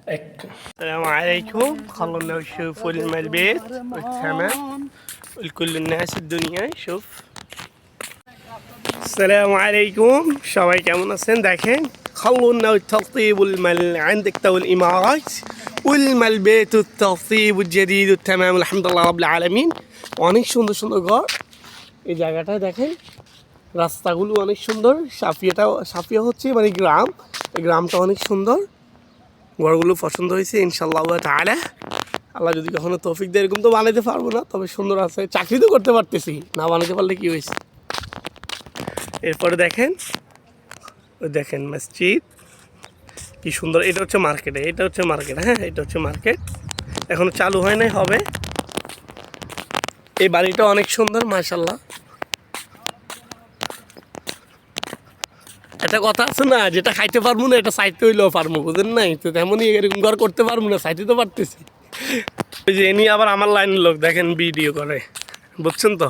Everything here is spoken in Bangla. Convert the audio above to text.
السلام عليكم. خلونا نشوفوا البيت والثمن ولكل الناس الدنيا. شوف السلام عليكم. সবাই কেমন আছেন দেখেন خلونا الترطيب عندك تو الإمارات والبيت الترطيب الجديد والتمام الحمد لله رب العالمين. অনেক সুন্দর সুন্দর ঘর এই জায়গাটা দেখেন, রাস্তাগুলো অনেক সুন্দর। সাফিয়া হচ্ছে মানে গ্রাম, এই গ্রামটা অনেক সুন্দর, ঘরগুলো পছন্দ হয়েছে ইনশাআল্লাহ তাআলা। আল্লাহ যদি কখনো তৌফিক দেয়, এরকম তো বানাইতে পারবো না, তবে সুন্দর আছে। চাকরি তো করতে পারতেছি না, বানাইতে পারলে কি হয়েছে। এরপরে দেখেন ওই দেখেন মসজিদ কি সুন্দর। এটা হচ্ছে মার্কেটে, এটা হচ্ছে মার্কেট, হ্যাঁ এটা হচ্ছে মার্কেট, এখনো চালু হয় নাই, হবে। এই বাড়িটা অনেক সুন্দর মাশাআল্লাহ। একটা কথা আছে না, যেটা খাইতে পারবো না এটা চাইতে হইলেও পারবো, বুঝেন নাই তো। তেমনই এরকম ঘর করতে পারবো না, চাইতে তো পারতেছি। ওই যে এনি আবার আমার লাইনের লোক দেখেন ভিডিও করে, বুঝছেন তো।